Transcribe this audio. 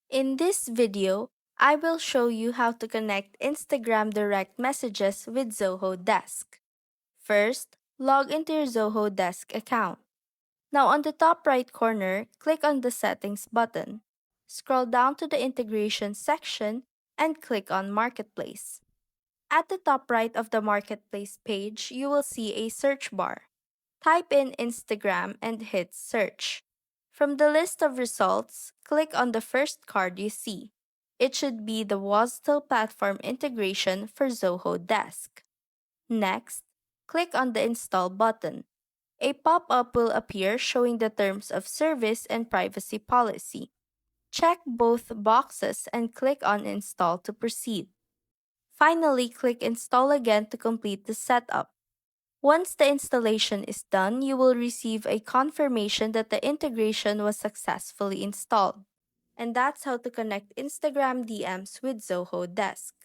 In this video, I will show you how to connect Instagram direct messages with Zoho Desk. First, log into your Zoho Desk account. Now on the top right corner, click on the Settings button. Scroll down to the Integration section and click on Marketplace. At the top right of the Marketplace page, you will see a search bar. Type in Instagram and hit Search. From the list of results, click on the first card you see. It should be the WASDL platform integration for Zoho Desk. Next, click on the Install button. A pop-up will appear showing the terms of service and privacy policy. Check both boxes and click on Install to proceed. Finally, click Install again to complete the setup. Once the installation is done, you will receive a confirmation that the integration was successfully installed. And that's how to connect Instagram DMs with Zoho Desk.